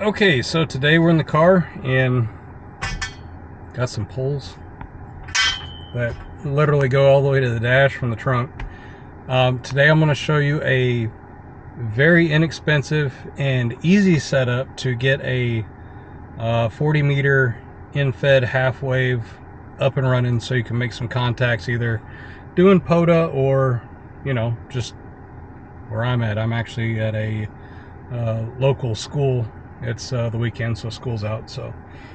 Okay, so today we're in the car and got some poles that literally go all the way to the dash from the trunk. Today I'm going to show you a very inexpensive and easy setup to get a 40 meter in-fed half wave up and running, so you can make some contacts either doing POTA or, you know, just where I'm at. I'm actually at a local school. It's the weekend, so school's out. So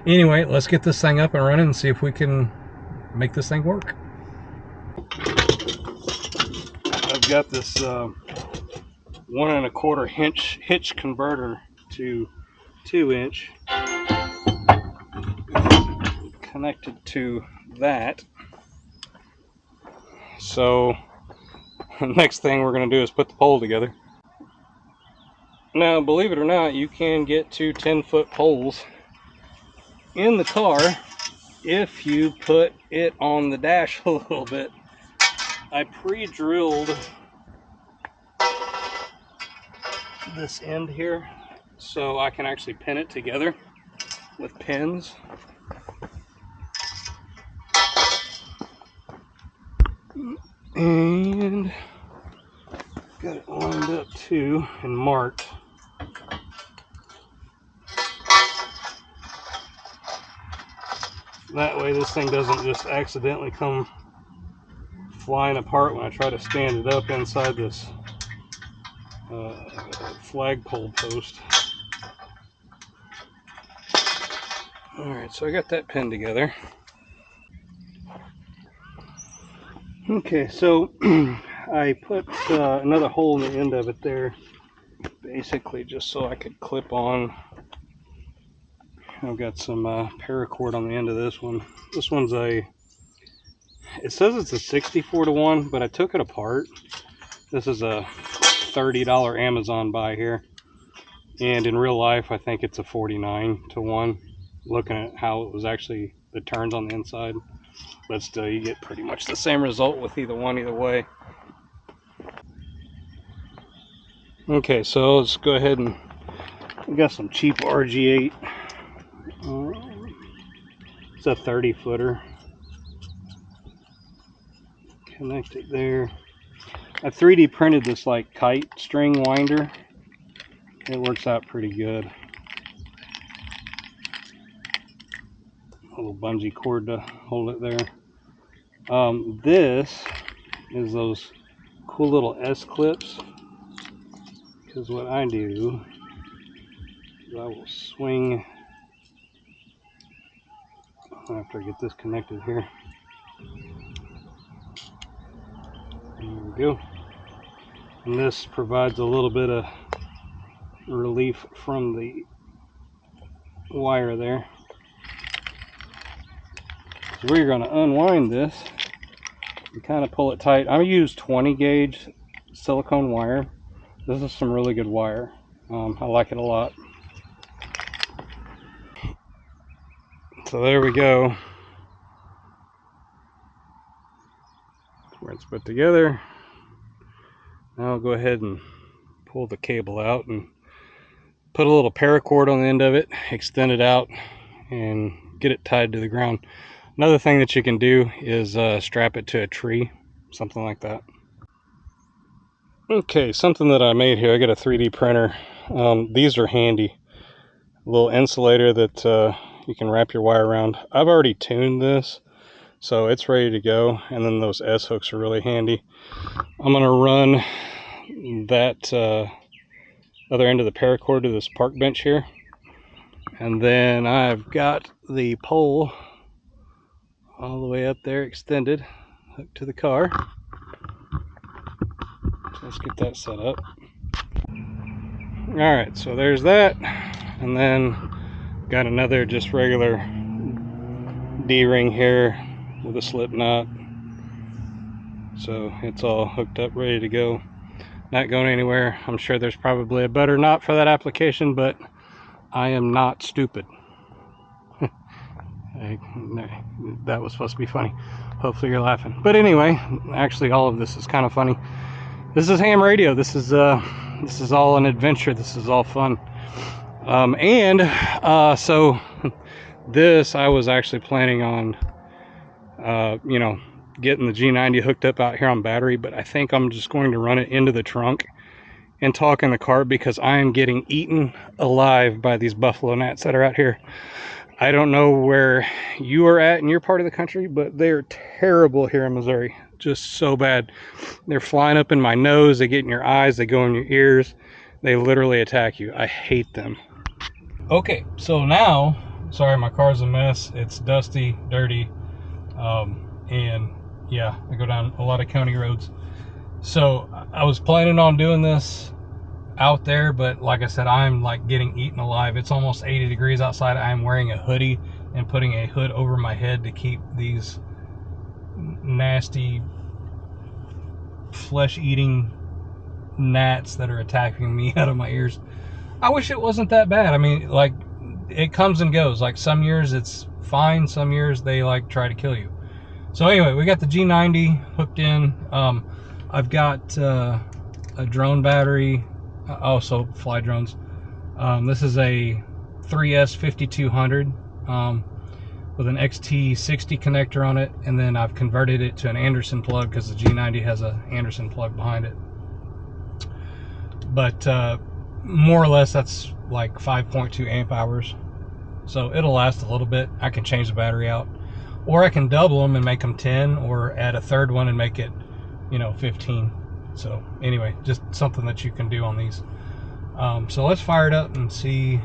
anyway, let's get this thing up and running and see if we can make this thing work. I've got this 1 1/4 inch hitch converter to 2-inch connected to that. So the next thing we're going to do is put the pole together. Now, believe it or not, you can get 2 10-foot poles in the car if you put it on the dash a little bit. I pre-drilled this end here so I can actually pin it together with pins. And got it lined up too and marked. That way this thing doesn't just accidentally come flying apart when I try to stand it up inside this flagpole post. Alright, so I got that pinned together. Okay, so I put another hole in the end of it there, basically just so I could clip on. I've got some paracord on the end of this one. This one's it says it's a 64-to-1, but I took it apart. This is a $30 Amazon buy here, and in real life I think it's a 49-to-1, looking at how it was actually the turns on the inside. But still, you get pretty much the same result with either one, either way. Okay, so let's go ahead and we got some cheap RG8. It's a 30-footer. Connect it there. I 3D printed this like kite string winder. It works out pretty good. A little bungee cord to hold it there. This is those cool little S clips. Because what I do is I will swing after I get this connected here. There we go. And this provides a little bit of relief from the wire there. So we're going to unwind this and kind of pull it tight. I use 20 gauge silicone wire. This is some really good wire. I like it a lot. So there we go. That's where it's put together. Now I'll go ahead and pull the cable out and put a little paracord on the end of it, extend it out, and get it tied to the ground. Another thing that you can do is strap it to a tree, something like that. Okay, something that I made here. I got a 3D printer. These are handy. A little insulator that you can wrap your wire around. I've already tuned this, so it's ready to go. And then those S hooks are really handy. I'm going to run that other end of the paracord to this park bench here. And then I've got the pole all the way up there extended, hooked to the car. So let's get that set up. Alright, so there's that. And then got another just regular D-ring here with a slip knot. So it's all hooked up, ready to go. Not going anywhere. I'm sure there's probably a better knot for that application, but I am not stupid. That was supposed to be funny. Hopefully you're laughing. But anyway, actually all of this is kind of funny. This is ham radio. This is all an adventure. This is all fun. So this, I was actually planning on, you know, getting the G90 hooked up out here on battery, but I think I'm just going to run it into the trunk and talk in the car because I am getting eaten alive by these buffalo gnats that are out here. I don't know where you are at in your part of the country, but they're terrible here in Missouri. Just so bad. They're flying up in my nose, they get in your eyes, they go in your ears. They literally attack you. I hate them. Okay, so now, sorry, my car's a mess. It's dusty, dirty, and yeah, I go down a lot of county roads. So I was planning on doing this out there, but like I said, I'm like getting eaten alive. It's almost 80 degrees outside. I'm wearing a hoodie and putting a hood over my head to keep these nasty flesh-eating gnats that are attacking me out of my ears. I wish it wasn't that bad. I mean, like, it comes and goes. Like, some years it's fine, some years they like try to kill you. So anyway, we got the G90 hooked in. I've got a drone battery, also fly drones. This is a 3S 5200 with an XT60 connector on it, and then I've converted it to an Anderson plug because the G90 has an Anderson plug behind it. But more or less that's like 5.2 amp hours, so it'll last a little bit. I can change the battery out, or I can double them and make them 10, or add a third one and make it, you know, 15. So anyway, just something that you can do on these. So let's fire it up and see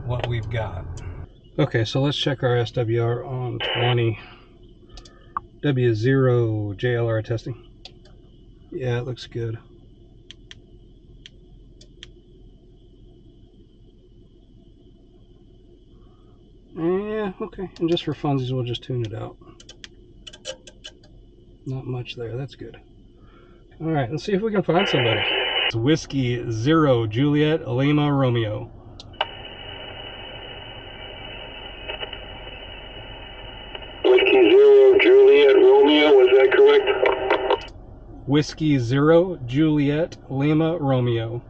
what we've got. Okay, so let's check our SWR on 20. W0 JLR testing. Yeah, it looks good. Yeah, okay, and just for funsies, we'll just tune it out. Not much there, that's good. All right, let's see if we can find somebody. It's Whiskey 0 Juliet Lima Romeo. Whiskey 0 Juliet Romeo, was that correct? Whiskey 0 Juliet Lima Romeo.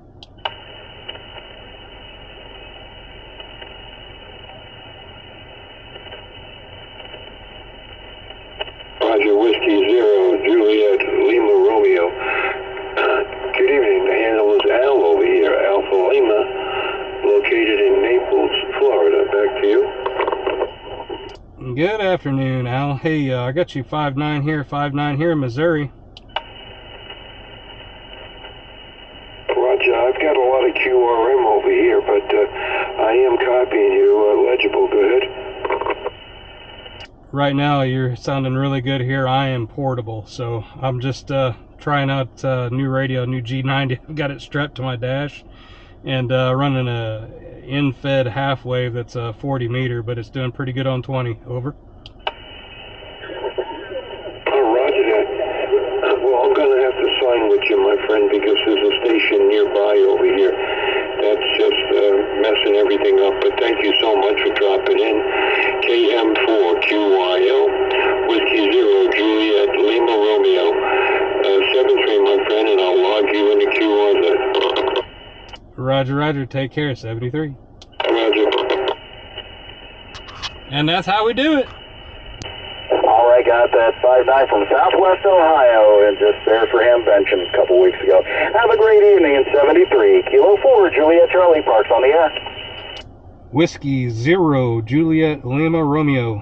Roger, Whiskey 0 Juliet Lima Romeo. Good evening, the handle is Al over here, Alpha Lima, located in Naples, Florida. Back to you. Good afternoon, Al. Hey, I got you 5'9" here, 5'9" here in Missouri. Roger, I've got a lot of QRM over here, but I am copying you. Legible, go ahead. Right now, you're sounding really good here. I am portable, so I'm just trying out new radio, new G90. I've got it strapped to my dash and running a in-fed half wave that's a 40 meter, but it's doing pretty good on 20. Over. Roger that. Well, I'm going to have to sign with you, my friend, because there's a station nearby over here that's just messing everything up. But thank you so much for dropping in. KM4QYL, Whiskey 0 Juliet Lima Romeo, 73, my friend, and I'll log you into QRZ. Roger, roger. Take care, 73. Roger. And that's how we do it. All right, got that 5'9" from Southwest Ohio, and just there for him benching a couple weeks ago. Have a great evening in 73. Kilo 4, Juliet Charlie Parks on the air. Whiskey 0 Juliet Lima Romeo.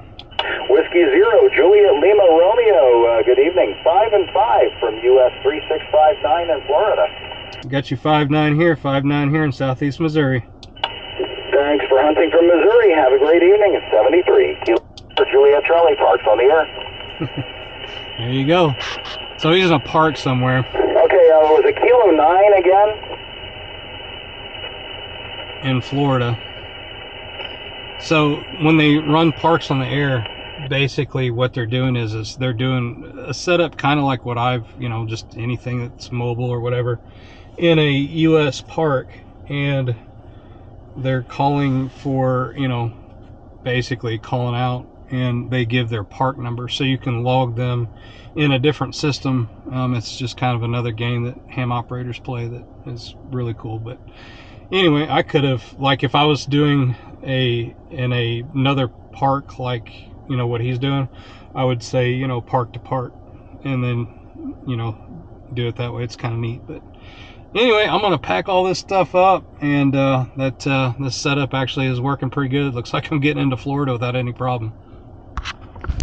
Whiskey 0 Juliet Lima Romeo. Good evening. 5 and 5 from US 3659 in Florida. Got you 5'9" here, 5'9" here in Southeast Missouri. Thanks for hunting from Missouri. Have a great evening at 73. Kilo 4, Juliet Charlie Parks on the air. There you go. So he's in a park somewhere. Okay, was it Kilo 9 again? In Florida. So when they run parks on the air, basically what they're doing is they're doing a setup kind of like what I've, you know, just anything that's mobile or whatever in a U.S. park, and they're calling for, you know, basically calling out, and they give their park number so you can log them in a different system. It's just kind of another game that ham operators play that is really cool. But Anyway, I could have, like, if I was doing another park, like, you know, what he's doing, I would say, you know, park to park, and then, you know, do it that way. It's kind of neat. But anyway, I'm gonna pack all this stuff up, and this setup actually is working pretty good. It looks like I'm getting into Florida without any problem.